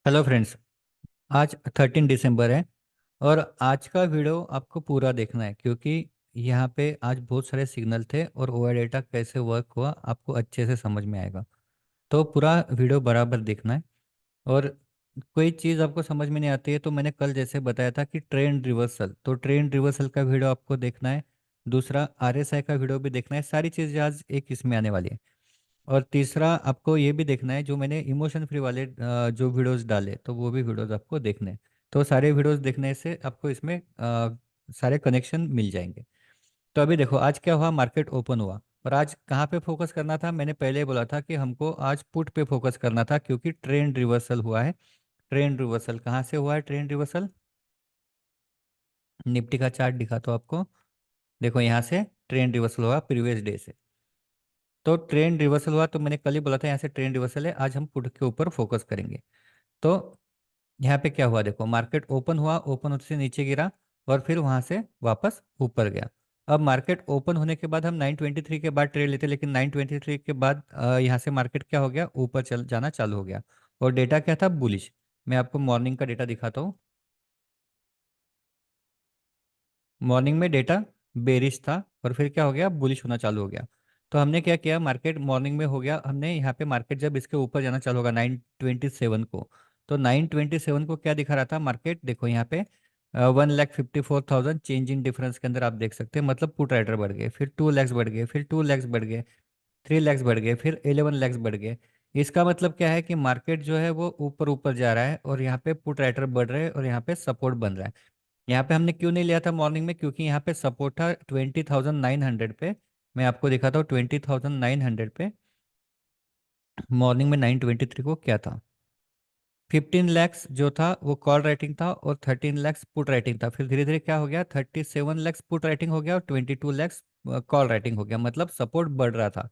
Hello friends. आज 13 दिसंबर है और आज का वीडियो आपको पूरा देखना है क्योंकि यहाँ पे आज बहुत सारे सिग्नल थे और ओआई डेटा कैसे वर्क हुआ आपको अच्छे से समझ में आएगा। तो पूरा वीडियो बराबर देखना है। और कोई चीज़ आपको समझ में नहीं आती है तो मैंने कल जैसे बताया था कि ट्रेंड रिवर्सल, तो ट्रेंड रिवर्सल का वीडियो आपको देखना है। दूसरा आरएसआई का वीडियो भी देखना है। सारी चीज़ें आज एक इसमें आने वाली है। और तीसरा आपको ये भी देखना है, जो मैंने इमोशन फ्री वाले जो वीडियोस डाले तो वो भी वीडियोस आपको देखने हैं। तो सारे वीडियोस देखने से आपको इसमें सारे कनेक्शन मिल जाएंगे। तो अभी देखो आज क्या हुआ, मार्केट ओपन हुआ। और आज कहाँ पे फोकस करना था, मैंने पहले ही बोला था कि हमको आज पुट पे फोकस करना था क्योंकि ट्रेंड रिवर्सल हुआ है। ट्रेंड रिवर्सल कहाँ से हुआ है? ट्रेंड रिवर्सल निफ्टी का चार्ट दिखा तो आपको। देखो यहाँ से ट्रेंड रिवर्सल हुआ प्रीवियस डे से। तो ट्रेंड रिवर्सल हुआ तो मैंने कल ही बोला था यहाँ से ट्रेंड रिवर्सल है, आज हम पुट के ऊपर फोकस करेंगे। तो यहाँ पे क्या हुआ, देखो मार्केट ओपन हुआ, ओपन होते से नीचे गिरा और फिर वहां से वापस ऊपर गया। अब मार्केट ओपन होने के बाद हम 923 के बाद ट्रेड लेते, लेकिन 923 के बाद यहाँ से मार्केट क्या हो गया, ऊपर चल जाना चालू हो गया। और डेटा क्या था, बुलिश। मैं आपको मॉर्निंग का डेटा दिखाता हूँ। मॉर्निंग में डेटा बेरिश था और फिर क्या हो गया, बुलिश होना चालू हो गया। तो हमने क्या किया, मार्केट मॉर्निंग में हो गया, हमने यहाँ पे मार्केट जब इसके ऊपर जाना चालू होगा 927 को। तो 927 को क्या दिखा रहा था मार्केट, देखो यहाँ पे 1,54,000 चेंज इन डिफरेंस के अंदर आप देख सकते हैं, मतलब पुट राइटर बढ़ गए, फिर 2 लैक्स बढ़ गए, फिर 2 लैक्स बढ़ गए, 3 लैक्स बढ़ गए, फिर 11 लैक्स बढ़ गए। इसका मतलब क्या है कि मार्केट जो है वो ऊपर ऊपर जा रहा है और यहाँ पे पुट राइटर बढ़ रहे हैं और यहाँ पे सपोर्ट बन रहा है। यहाँ पे हमने क्यों नहीं लिया था मॉर्निंग में, क्योंकि यहाँ पे सपोर्ट था 20,900 पे। मैं आपको दिखाता हूँ 20,900 पे मॉर्निंग में 923 को क्या था। 15 लैक्स जो था वो कॉल राइटिंग था और 13 लैक्स पुट राइटिंग था। फिर धीरे धीरे क्या हो गया, 37 लैक्स पुट राइटिंग हो गया और 22 लैक्स कॉल राइटिंग हो गया, मतलब सपोर्ट बढ़ रहा था।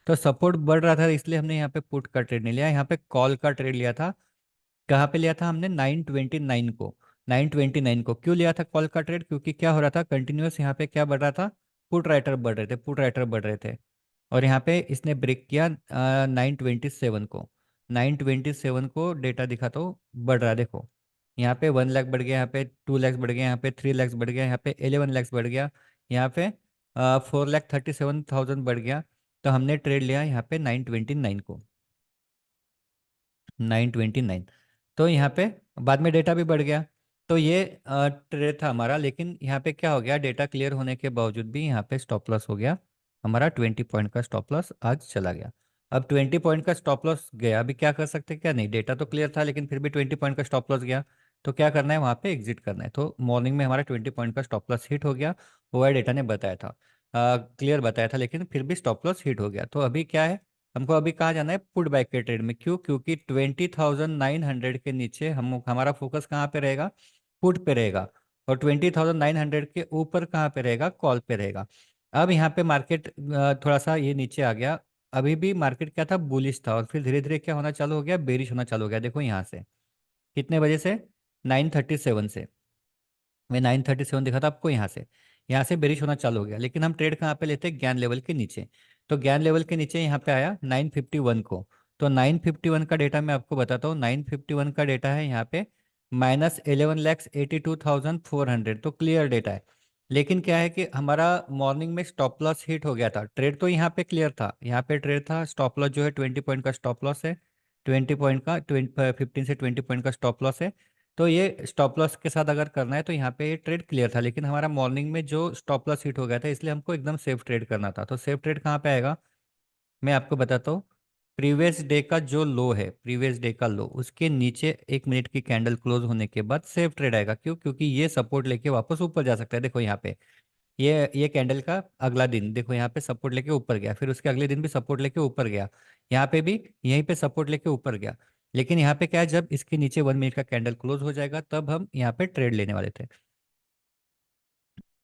तो सपोर्ट बढ़ रहा था इसलिए हमने यहाँ पे पुट का ट्रेड नहीं लिया, यहाँ पे कॉल का ट्रेड लिया था। कहाँ पे लिया था हमने, 929 को। 929 को क्यों लिया था कॉल का ट्रेड, क्योंकि क्या हो रहा था, कंटिन्यूअस यहाँ पे क्या बढ़ रहा था, पुट राइटर बढ़ रहे थे, पुट राइटर बढ़ रहे थे। और यहाँ पे इसने ब्रेक किया 927 को। 927 को डेटा दिखा तो बढ़ रहा है, देखो यहाँ पे 1 लाख बढ़ गया, यहाँ पे 2 लैक्स बढ़ गया, यहाँ पे 3 लैक्स बढ़ गया, यहाँ पे 11 लैक्स बढ़ गया, यहाँ पे 4,37,000 बढ़ गया। तो हमने ट्रेड लिया यहाँ पे 929 को। 929। तो यहाँ पे बाद में डेटा भी बढ़ गया। तो ये ट्रेड था हमारा, लेकिन यहाँ पे क्या हो गया, डेटा क्लियर होने के बावजूद भी यहाँ पे स्टॉप लॉस हो गया। हमारा 20 पॉइंट का स्टॉप लॉस आज चला गया। अब 20 पॉइंट का स्टॉप लॉस गया, अभी क्या कर सकते हैं, क्या नहीं, डेटा तो क्लियर था लेकिन फिर भी 20 पॉइंट का स्टॉप लॉस गया। तो क्या करना है, वहाँ पे एग्जिट करना है। तो मॉर्निंग में हमारा 20 पॉइंट का स्टॉप लॉस हिट हो गया। वो डेटा ने बताया था, क्लियर बताया था, लेकिन फिर भी स्टॉप लॉस हिट हो गया। तो अभी क्या है, हमको अभी कहाँ जाना है, पुट बैक के ट्रेड में। क्यों, क्योंकि 20,900 के नीचे हम हमारा फोकस कहाँ पे रहेगा, पुट पे रहेगा। और 20,900 के ऊपर कहाँ पे रहेगा, कॉल पे रहेगा। अब यहाँ पे मार्केट थोड़ा सा ये नीचे आ गया। अभी भी मार्केट क्या था, बुलिश था और फिर धीरे धीरे क्या होना चालू हो गया, बेरिश होना चालू हो गया। देखो यहाँ से कितने बजे से, 937 से। मैं 937 दिखा था आपको, यहाँ से बेरिश होना चालू हो गया, लेकिन हम ट्रेड कहाँ पे लेते हैं, ज्ञान लेवल के नीचे। तो ज्ञान लेवल के नीचे यहाँ पे आया 951 को। तो 951 का डेटा मैं आपको बताता हूँ, 951 का डेटा है यहाँ पे -11,82,400, तो क्लियर डेटा है। लेकिन क्या है कि हमारा मॉर्निंग में स्टॉप लॉस हिट हो गया था, ट्रेड तो यहाँ पे क्लियर था, यहाँ पे ट्रेड था, स्टॉप लॉस जो है 20 पॉइंट का स्टॉप लॉस है। 20 पॉइंट का 15 से 20 पॉइंट का स्टॉप लॉस है। तो ये स्टॉप लॉस के साथ अगर करना है तो यहाँ पे ये ट्रेड क्लियर था, लेकिन हमारा मॉर्निंग में जो स्टॉप लॉस हिट हो गया था इसलिए हमको एकदम सेफ ट्रेड करना था। तो सेफ ट्रेड कहाँ पे आएगा, मैं आपको बताता हूँ। प्रीवियस डे का जो लो है, प्रीवियस डे का लो, उसके नीचे 1 मिनट की कैंडल क्लोज होने के बाद सेफ ट्रेड आएगा। क्यों, क्योंकि ये सपोर्ट लेके वापस ऊपर जा सकता है। देखो यहाँ पे ये कैंडल का अगला दिन देखो, यहाँ पे सपोर्ट लेके ऊपर गया, फिर उसके अगले दिन भी सपोर्ट लेके ऊपर गया, यहाँ पे भी यहीं पे सपोर्ट लेके ऊपर गया। लेकिन यहाँ पे क्या है, जब इसके नीचे 1 मिनट का कैंडल क्लोज हो जाएगा तब हम यहाँ पे ट्रेड लेने वाले थे।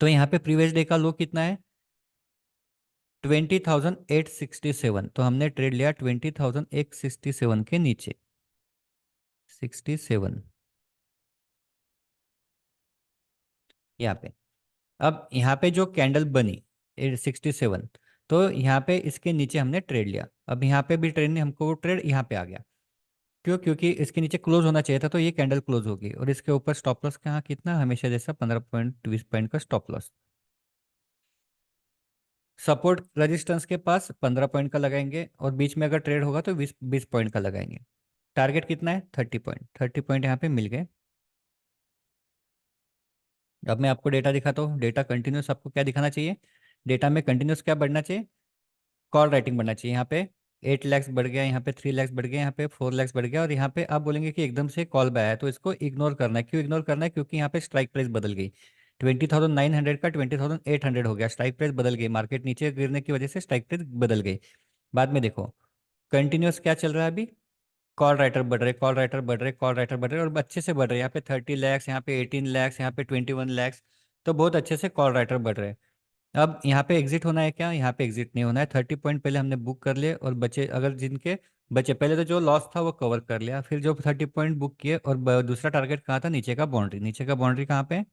तो यहाँ पे प्रीवियस डे का लो कितना है, 20,867। तो हमने ट्रेड लिया 20,867 के नीचे, 67 यहाँ पे। अब यहाँ पे जो कैंडल बनी 67, तो यहाँ पे इसके नीचे हमने ट्रेड लिया। अब यहाँ पे भी ट्रेड नहीं, हमको वो ट्रेड यहाँ पे आ गया। क्यों? क्योंकि इसके नीचे क्लोज होना चाहिए था, तो ये कैंडल क्लोज होगी, और इसके ऊपर स्टॉप लॉस कहाँ कितना, हमेशा जैसा 15 पॉइंट 20 पॉइंट का स्टॉप लॉस। सपोर्ट रेजिस्टेंस के पास 15 पॉइंट का लगाएंगे, और बीच में अगर ट्रेड होगा तो 20 20 पॉइंट का लगाएंगे। टारगेट कितना है? 30 पॉइंट। 30 पॉइंट यहाँ पे मिल गए। अब मैं आपको डेटा दिखाता हूँ। डेटा कंटिन्यूस आपको क्या दिखाना चाहिए? डेटा में कंटिन्यूस क्या बढ़ना चाहिए? कॉल राइटिंग बढ़ना चाहिए। यहाँ पे 8 लैक्स बढ़ गया, यहाँ पे 3 लैक्स बढ़ गया, यहाँ पे 4 लैक्स बढ़ गया, और यहाँ पे आप बोलेंगे कि एकदम से कॉल बाय आया, तो इसको इग्नोर करना है। क्यों इग्नोर करना है? क्योंकि यहाँ पे स्ट्राइक प्राइस बदल गई। 20,900 का 20,800 हो गया, स्ट्राइक प्राइस बदल गई, मार्केट नीचे गिरने की वजह से स्ट्राइक प्राइस बदल गई। बाद में देखो कंटिन्यूस क्या चल रहा है अभी। कॉल राइटर बढ़ रहे, कॉल राइटर बढ़ रहे, कॉल राइटर बढ़ रहे, और अच्छे से बढ़ रहे। यहाँ पे 30 लैक्स, यहाँ पे 18 लैक्स, यहाँ पे 21 लैक्स। तो बहुत अच्छे से कॉल राइटर बढ़ रहे हैं। अब यहाँ पे एग्जिट होना है क्या? यहाँ पे एग्जिट नहीं होना है। 30 पॉइंट पहले हमने बुक कर लिए, और बचे अगर जिनके बचे, पहले तो जो लॉस था वो कवर कर लिया, फिर जो 30 पॉइंट बुक किए, और दूसरा टारगेट कहाँ था? नीचे का बाउंड्री। नीचे का बाउंड्री कहाँ पे?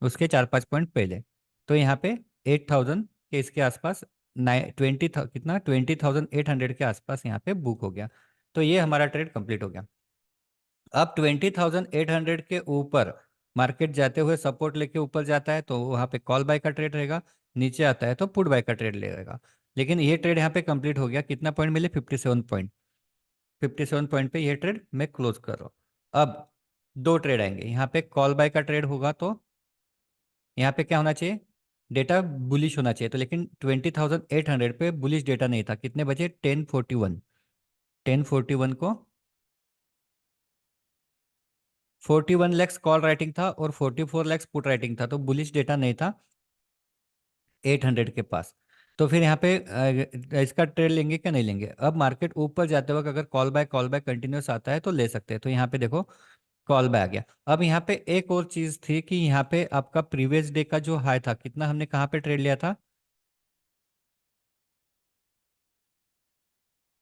उसके 4 5 पॉइंट पहले। तो यहाँ पे 8,000 के इसके आसपास, 20 कितना, 20,800 के आसपास यहाँ पे बुक हो गया। तो ये हमारा ट्रेड कंप्लीट हो गया। अब 20,800 के ऊपर मार्केट जाते हुए सपोर्ट लेके ऊपर जाता है तो वहाँ पे कॉल बाय का ट्रेड रहेगा, नीचे आता है तो पुट बाय का ट्रेड लेगा। लेकिन ये ट्रेड यहाँ पे कंप्लीट हो गया। कितना पॉइंट मिले? 57 पॉइंट। 57 पॉइंट पे ये ट्रेड मैं क्लोज कर रहा हूँ। अब दो ट्रेड आएंगे। यहाँ पे कॉल बाय का ट्रेड होगा तो यहाँ पे क्या होना चाहिए? डेटा बुलिश होना चाहिए। तो लेकिन 20,800 पे बुलिश डेटा नहीं था। कितने बजे? 10:41। 10:41 को 41 लैक्स कॉल राइटिंग था, और 44 लैक्स पुट राइटिंग था, तो बुलिश डेटा नहीं था 800 के पास। तो फिर यहाँ पे इसका ट्रेड लेंगे क्या नहीं लेंगे? अब मार्केट ऊपर जाते वक्त अगर कॉल बाय कंटिन्यूस आता है तो ले सकते हैं। तो यहाँ पे देखो कॉल बाय आ गया। अब यहाँ पे एक और चीज थी कि यहाँ पे आपका प्रीवियस डे का जो हाई था, कितना हमने कहाँ पे ट्रेड लिया था?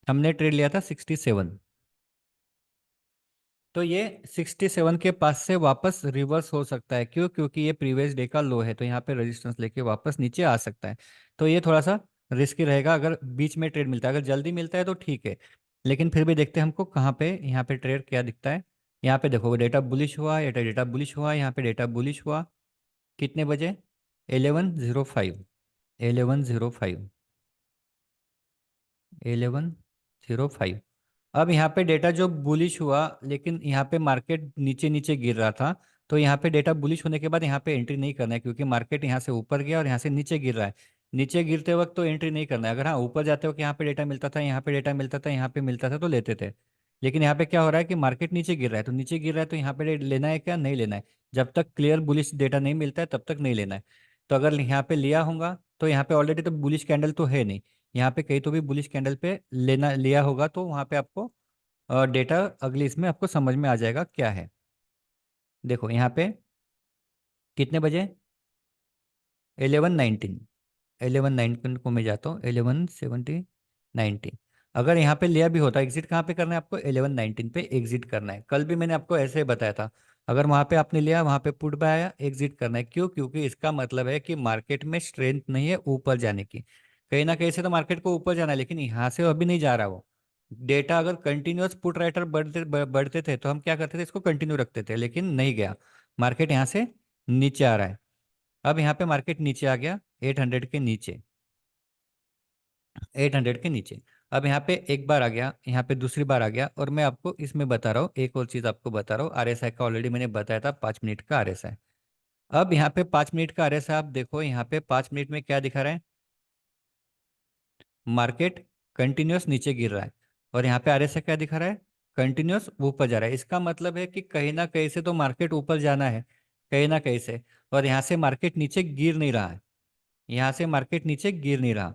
हमने ट्रेड लिया था 67। तो ये 67 के पास से वापस रिवर्स हो सकता है। क्यों? क्योंकि ये प्रीवियस डे का लो है, तो यहाँ पे रेजिस्टेंस लेके वापस नीचे आ सकता है। तो ये थोड़ा सा रिस्की रहेगा अगर बीच में ट्रेड मिलता है। अगर जल्दी मिलता है तो ठीक है, लेकिन फिर भी देखते हैं हमको कहाँ पे यहाँ पे ट्रेड क्या दिखता है। यहाँ पे देखो डेटा बुलिश हुआ, ये डेटा बुलिश हुआ, यहाँ पे डेटा बुलिश हुआ। कितने बजे? 11:05। 11:05। 11:05। अब यहाँ पे डेटा जो बुलिश हुआ, लेकिन यहाँ पे मार्केट नीचे नीचे गिर रहा था, तो यहाँ पे डेटा बुलिश होने के बाद यहाँ पे एंट्री नहीं करना है, क्योंकि मार्केट यहाँ से ऊपर गया और यहाँ से नीचे गिर रहा है। नीचे गिरते वक्त तो एंट्री नहीं करना है। अगर हाँ ऊपर जाते वक्त यहाँ पे डेटा मिलता था, यहाँ पे डेटा मिलता था, यहाँ पे मिलता था, तो लेते थे। लेकिन यहाँ पे क्या हो रहा है कि मार्केट नीचे गिर रहा है, तो नीचे गिर रहा है तो यहाँ पे लेना है क्या? नहीं लेना है। जब तक क्लियर बुलिश डेटा नहीं मिलता है तब तक नहीं लेना है। तो अगर यहाँ पे लिया होगा तो यहाँ पे ऑलरेडी तो बुलिश कैंडल तो है नहीं, यहाँ पे कहीं तो भी बुलिश कैंडल पे लेना लिया होगा, तो वहाँ पे आपको डेटा अगली इसमें आपको समझ में आ जाएगा क्या है। देखो यहाँ पे कितने बजे? 11:19। 11:19 को मैं जाता हूँ, 11:70 अगर यहाँ पे लिया भी होता, एग्जिट कहाँ पे करना है आपको? 11:19 पे एग्जिट करना है। कल भी मैंने आपको ऐसे ही बताया था। अगर वहाँ पे आपने लिया, वहाँ पे पुट बाय आया, एग्जिट करना है। क्यों? क्योंकि इसका मतलब है कि मार्केट में स्ट्रेंथ नहीं है ऊपर जाने की। कहीं ना कहीं से तो मार्केट को ऊपर जाना है, लेकिन यहाँ से अभी नहीं जा रहा वो। डेटा अगर कंटिन्यूअस पुट राइटर बढ़ते थे तो हम क्या करते थे? इसको कंटिन्यू रखते थे, लेकिन नहीं गया। मार्केट यहाँ से नीचे आ रहा है। अब यहाँ पे मार्केट नीचे आ गया 800 के नीचे। 800 के नीचे। अब यहाँ पे एक बार आ गया, यहाँ पे दूसरी बार आ गया, और मैं आपको इसमें बता रहा हूँ, एक और चीज आपको बता रहा हूँ। आरएसआई का ऑलरेडी मैंने बताया था, 5 मिनट का आरएसआई। अब यहाँ पे 5 मिनट का आरएसआई आप देखो, यहाँ पे 5 मिनट में क्या दिखा रहा है? मार्केट कंटिन्यूअस नीचे गिर रहा है, और यहाँ पे आरएसआई क्या दिखा रहा है? कंटिन्यूअस ऊपर जा रहा है। इसका मतलब है कि कहीं ना कहीं से तो मार्केट ऊपर जाना है, कहीं ना कहीं से। और यहाँ से मार्केट नीचे गिर नहीं रहा है। यहाँ से मार्केट नीचे गिर नहीं रहा।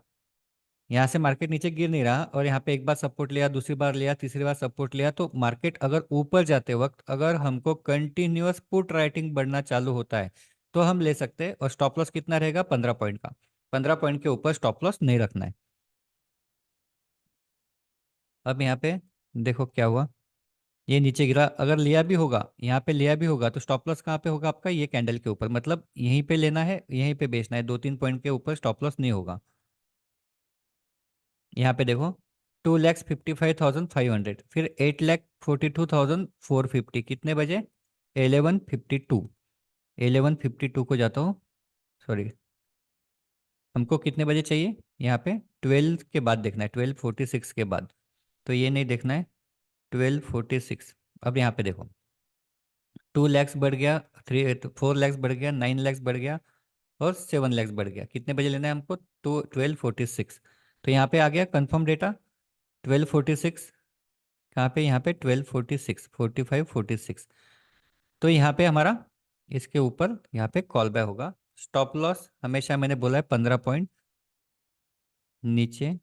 यहाँ से मार्केट नीचे गिर नहीं रहा, और यहाँ पे एक बार सपोर्ट लिया, दूसरी बार लिया, तीसरी बार सपोर्ट लिया, तो मार्केट अगर ऊपर जाते वक्त अगर हमको कंटिन्यूअस पुट राइटिंग बढ़ना चालू होता है तो हम ले सकते हैं। और स्टॉप लॉस कितना रहेगा? 15 पॉइंट का। 15 पॉइंट के ऊपर स्टॉप लॉस नहीं रखना है। अब यहाँ पे देखो क्या हुआ। ये नीचे गिरा, अगर लिया भी होगा, यहाँ पे लिया भी होगा, तो स्टॉप लॉस कहाँ पे होगा आपका? ये कैंडल के ऊपर, मतलब यहीं पे लेना है, यहीं पे बेचना है। 2 3 पॉइंट के ऊपर स्टॉप लॉस नहीं होगा। यहाँ पे देखो 2,55,500, फिर 8,42,450, कितने बजे? 11:52। 11:52 को जाता हूँ, सॉरी, हमको कितने बजे चाहिए यहाँ पे? 12 के बाद देखना है, 12:46 के बाद, तो ये नहीं देखना है। 12:46, अब यहाँ पे देखो, 2 लैक्स बढ़ गया, 4 लैक्स बढ़ गया, 9 लैक्स बढ़ गया, और 7 लैक्स बढ़ गया। कितने बजे लेना है हमको? तो 12:46। तो यहाँ पे आ गया कंफर्म डेटा 12:46। कहाँ पे? यहाँ पे 12:46, 45:46। तो यहाँ पे हमारा इसके ऊपर यहाँ पे कॉल बैक होगा। स्टॉप लॉस हमेशा मैंने बोला है 15 पॉइंट नीचे,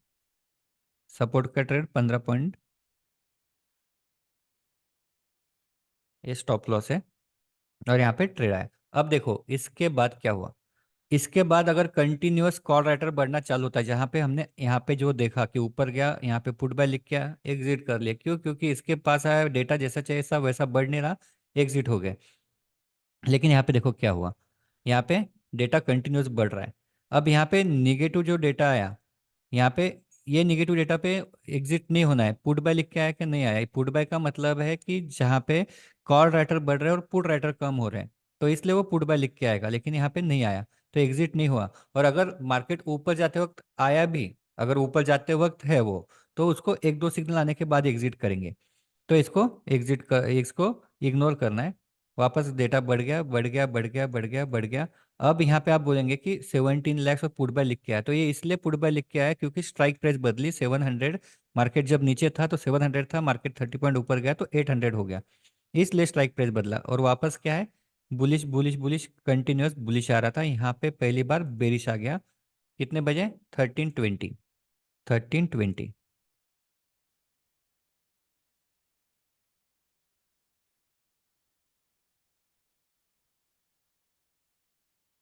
सपोर्ट का ट्रेड 15 पॉइंट, ये स्टॉप लॉस है। और यहाँ पे ट्रेड आया। अब देखो इसके बाद क्या हुआ। इसके बाद अगर कंटिन्यूअस कॉल राइटर बढ़ना चालू होता है, जहाँ पे हमने यहाँ पे जो देखा कि ऊपर गया, यहाँ पे पुट बाय लिख के एग्जिट कर लिया, क्यों? क्योंकि इसके पास आया डेटा जैसा चाहिए सा वैसा बढ़ नहीं रहा, एग्जिट हो गया। लेकिन यहाँ पे देखो क्या हुआ, यहाँ पे डेटा कंटिन्यूअस बढ़ रहा है। अब यहाँ पे निगेटिव जो डेटा आया, यहाँ पे ये निगेटिव डेटा पे एग्जिट नहीं होना है। पुट बाय लिख के आया कि नहीं आया? पुट बाय का मतलब है कि जहाँ पे कॉल राइटर बढ़ रहे हैं और पुट राइटर कम हो रहे हैं, तो इसलिए वो पुट बाय लिख के आएगा। लेकिन यहाँ पे नहीं आया, तो एग्जिट नहीं हुआ। और अगर मार्केट ऊपर जाते वक्त आया भी, अगर ऊपर जाते वक्त है वो, तो उसको एक दो सिग्नल आने के बाद एग्जिट करेंगे। तो इसको एग्जिट कर, इसको इग्नोर करना है। वापस डेटा बढ़ गया, बढ़ गया, बढ़ गया, बढ़ गया, बढ़ गया। अब यहाँ पे आप बोलेंगे कि 17 लैक्स और पुट बाय लिख के आया, तो ये इसलिए पुट बाय लिख के आया क्योंकि स्ट्राइक प्राइस बदली 700। मार्केट जब नीचे था तो 700 था, मार्केट 30 पॉइंट ऊपर गया तो 800 हो गया, इसलिए स्ट्राइक प्राइस बदला। और वापस क्या है? Bullish, bullish, bullish, continuous bullish आ रहा था। यहाँ पे पहली बार बेरिश आ गया, कितने बजे? 13:20। 13:20,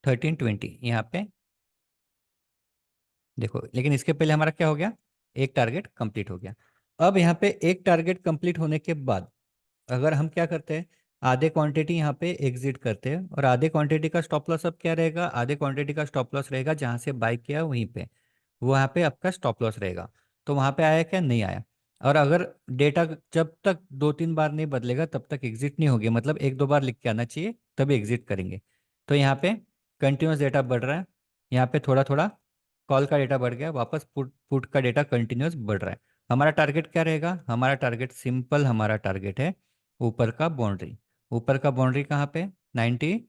13:20 यहाँ पे देखो। लेकिन इसके पहले हमारा क्या हो गया? एक टारगेट कंप्लीट हो गया। अब यहाँ पे एक टारगेट कंप्लीट होने के बाद अगर हम क्या करते हैं, आधे क्वांटिटी यहाँ पे एग्जिट करते हैं, और आधे क्वांटिटी का स्टॉप लॉस अब क्या रहेगा? आधे क्वांटिटी का स्टॉप लॉस रहेगा जहाँ से बाय किया वहीं पे, वहाँ पे आपका स्टॉप लॉस रहेगा। तो वहाँ पे आया क्या? नहीं आया। और अगर डेटा जब तक 2-3 बार नहीं बदलेगा तब तक एग्जिट नहीं होगी, मतलब एक दो बार लिख के आना चाहिए तभी एग्जिट करेंगे। तो यहाँ पे कंटिन्यूस डेटा बढ़ रहा है, यहाँ पे थोड़ा थोड़ा कॉल का डेटा बढ़ गया, वापस पुट पुट का डेटा कंटिन्यूस बढ़ रहा है। हमारा टारगेट क्या रहेगा? हमारा टारगेट सिंपल, हमारा टारगेट है ऊपर का बाउंड्री। ऊपर का बाउंड्री कहाँ पे? 20,100,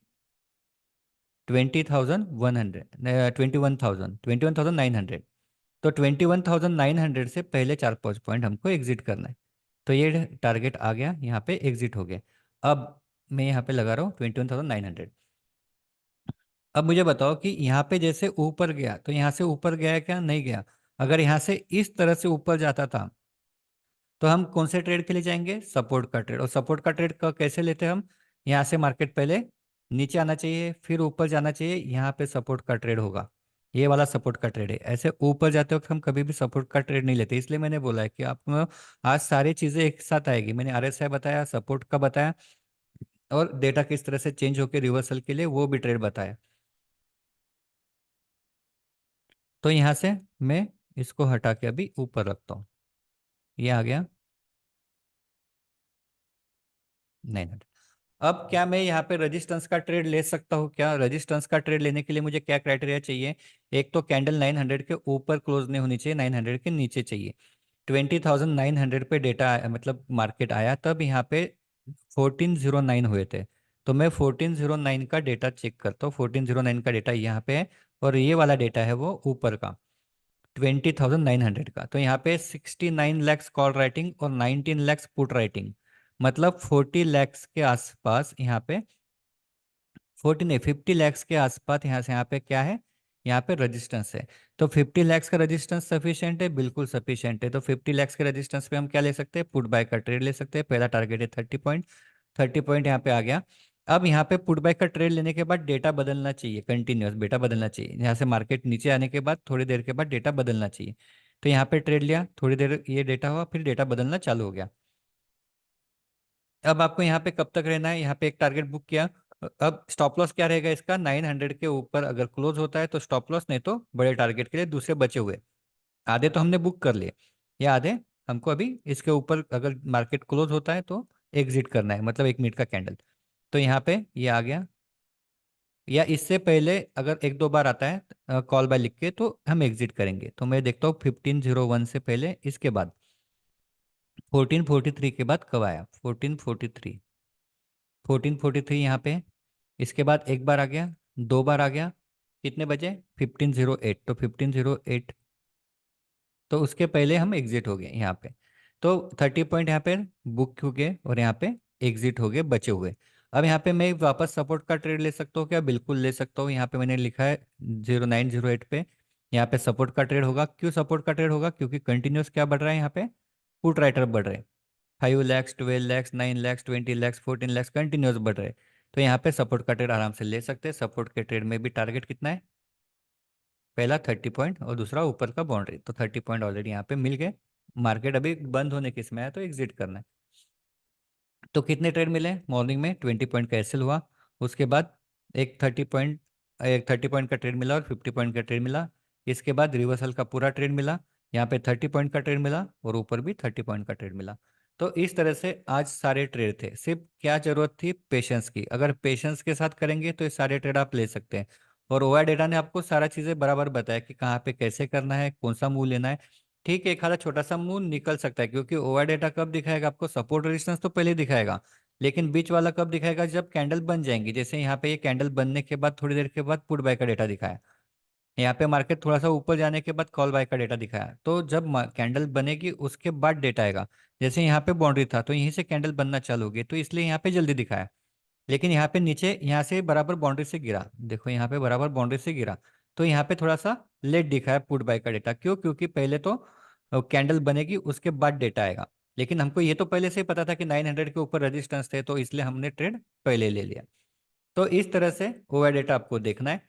21,900। तो 21,900 से पहले 4-5 पॉइंट हमको एग्जिट करना है। तो ये टारगेट आ गया, यहाँ पे एग्जिट हो गया। अब मैं यहाँ पे लगा रहा हूँ 21,900। अब मुझे बताओ कि यहाँ पे जैसे ऊपर गया, तो यहाँ से ऊपर गया है क्या? नहीं गया। अगर यहाँ से इस तरह से ऊपर जाता था तो हम कौन से ट्रेड के लिए जाएंगे? सपोर्ट का ट्रेड। और सपोर्ट का ट्रेड का कैसे लेते हैं हम? यहाँ से मार्केट पहले नीचे आना चाहिए, फिर ऊपर जाना चाहिए, यहाँ पे सपोर्ट का ट्रेड होगा। ये वाला सपोर्ट का ट्रेड है। ऐसे ऊपर जाते वक्त हम कभी भी सपोर्ट का ट्रेड नहीं लेते, इसलिए मैंने बोला है कि आप आज सारी चीजें एक साथ आएगी। मैंने आरएसआई बताया, सपोर्ट का बताया, और डेटा किस तरह से चेंज होकर रिवर्सल के लिए वो भी ट्रेड बताया। तो यहाँ से मैं इसको हटा के अभी ऊपर रखता हूँ, ये आ गया 900। अब क्या मैं यहाँ पे रेजिस्टेंस का ट्रेड ले सकता हूँ क्या? रेजिस्टेंस का ट्रेड लेने के लिए मुझे क्या क्राइटेरिया चाहिए? एक तो कैंडल 900 के ऊपर क्लोज नहीं होनी चाहिए, 900 के नीचे चाहिए। 20,900 पे डेटा मतलब मार्केट आया तब यहाँ पे 1409 हुए थे। तो मैं 1409 का डेटा चेक करता हूँ। 1409 का डेटा यहाँ पे है, और ये वाला डेटा है वो ऊपर का 20,900 का। तो यहाँ पे 69 लैक्स कॉल राइटिंग और 19 लैक्स पुट राइटिंग, मतलब 40 लैक्स के आसपास यहाँ पे, 50 लैक्स के आसपास यहाँ से यहाँ पे क्या है? यहाँ पे रेजिस्टेंस है। तो 50 लैक्स का रेजिस्टेंस सफिशिएंट है? बिल्कुल सफिशिएंट है। तो 50 लैक्स के रेजिस्टेंस पे हम क्या ले सकते हैं? पुट बाय का ट्रेड ले सकते हैं। पहला टारगेट है 30 पॉइंट, 30 पॉइंट यहाँ पे आ गया। अब यहाँ पे पुट बाय का ट्रेड लेने के बाद डेटा बदलना चाहिए, कंटिन्यूस डेटा बदलना चाहिए। यहाँ से मार्केट नीचे आने के बाद थोड़ी देर के बाद डेटा बदलना चाहिए। तो यहाँ पे ट्रेड लिया, थोड़ी देर ये डेटा हुआ, फिर डेटा बदलना चालू हो गया। अब आपको यहाँ पे कब तक रहना है? यहाँ पे एक टारगेट बुक किया। अब स्टॉप लॉस क्या रहेगा इसका? 900 के ऊपर अगर क्लोज होता है तो स्टॉप लॉस, नहीं तो बड़े टारगेट के लिए दूसरे बचे हुए आधे तो हमने बुक कर लिए। याद है? हमको अभी इसके ऊपर अगर मार्केट क्लोज होता है तो एग्जिट करना है, मतलब 1 मिनट का कैंडल। तो यहाँ पे ये आ गया, या इससे पहले अगर एक दो बार आता है कॉल बाय लिख के तो हम एग्जिट करेंगे। तो मैं देखता हूँ 1501 से पहले, इसके बाद 1443 के बाद कब आया, 1443, 1443 यहाँ पे। इसके बाद एक बार आ गया, दो बार आ गया, कितने बजे, 1508, तो 1508, तो उसके पहले हम एग्जिट हो गए यहाँ पे। तो 30 पॉइंट यहाँ पे बुक हो गए और यहाँ पे एग्जिट हो गए बचे हुए। अब यहाँ पे मैं वापस सपोर्ट का ट्रेड ले सकता हूँ क्या? बिल्कुल ले सकता हूँ। यहाँ पे मैंने लिखा है 0908 पे, यहाँ पे सपोर्ट का ट्रेड होगा। क्यों सपोर्ट का ट्रेड होगा? क्योंकि कंटिन्यूस क्या बढ़ रहा है यहाँ पे, पुट राइटर बढ़ रहे हैं। 5 लैक्स, 12 लैक्स, 9 लैक्स, 20 लैक्स, 14 लैक्स कंटिन्यूस बढ़ रहे हैं। तो यहाँ पे सपोर्ट का ट्रेड आराम से ले सकते हैं। सपोर्ट के ट्रेड में भी टारगेट कितना है, पहला 30 पॉइंट और दूसरा ऊपर का बाउंड्री। तो 30 पॉइंट ऑलरेडी यहाँ पे मिल गए। मार्केट अभी बंद होने के समय है तो एग्जिट करना है। तो कितने ट्रेड मिले मॉर्निंग में, 20 पॉइंट का एसएल हुआ। उसके बाद एक 30 पॉइंट का ट्रेड मिला और 50 पॉइंट का ट्रेड मिला। इसके बाद रिवर्सल का पूरा ट्रेड मिला। यहाँ पे 30 पॉइंट का ट्रेड मिला और ऊपर भी 30 पॉइंट का ट्रेड मिला। तो इस तरह से आज सारे ट्रेड थे। सिर्फ क्या जरूरत थी, पेशेंस की। अगर पेशेंस के साथ करेंगे तो ये सारे ट्रेड आप ले सकते हैं। और ओआ डेटा ने आपको सारा चीजें बराबर बताया कि कहाँ पे कैसे करना है, कौन सा मूव लेना है। ठीक है, एक आधा छोटा सा मूव निकल सकता है, क्योंकि ओवर डेटा कब दिखाएगा आपको, सपोर्ट रेजिस्टेंस तो पहले दिखाएगा, लेकिन बीच वाला कब दिखाएगा, जब कैंडल बन जाएंगी। जैसे यहाँ पे ये कैंडल बनने के बाद थोड़ी देर के बाद पुट बाय का डेटा दिखाया, यहाँ पे मार्केट थोड़ा सा ऊपर जाने के बाद कॉल बाय का डेटा दिखाया। तो जब कैंडल बनेगी उसके बाद डेटा आएगा। जैसे यहाँ पे बाउंड्री था तो यहीं से कैंडल बनना चालू होगी, तो इसलिए यहाँ पे जल्दी दिखाया। लेकिन यहाँ पे नीचे यहाँ से बराबर बाउंड्री से गिरा, देखो यहाँ पे बराबर बाउंड्री से गिरा, तो यहाँ पे थोड़ा सा लेट दिखा है पुट बाय का डेटा। क्यों? क्योंकि पहले तो कैंडल बनेगी उसके बाद डेटा आएगा। लेकिन हमको ये तो पहले से ही पता था कि 900 के ऊपर रेजिस्टेंस थे, तो इसलिए हमने ट्रेड पहले ले लिया। तो इस तरह से ओआई डेटा आपको देखना है।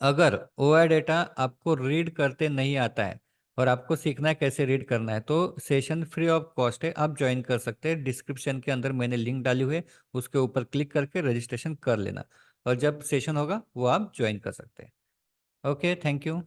अगर ओआई डेटा आपको रीड करते नहीं आता है और आपको सीखना है कैसे रीड करना है, तो सेशन फ्री ऑफ कॉस्ट है, आप ज्वाइन कर सकते हैं। डिस्क्रिप्शन के अंदर मैंने लिंक डाली हुई है, उसके ऊपर क्लिक करके रजिस्ट्रेशन कर लेना, और जब सेशन होगा वो आप ज्वाइन कर सकते हैं। Okay, thank you.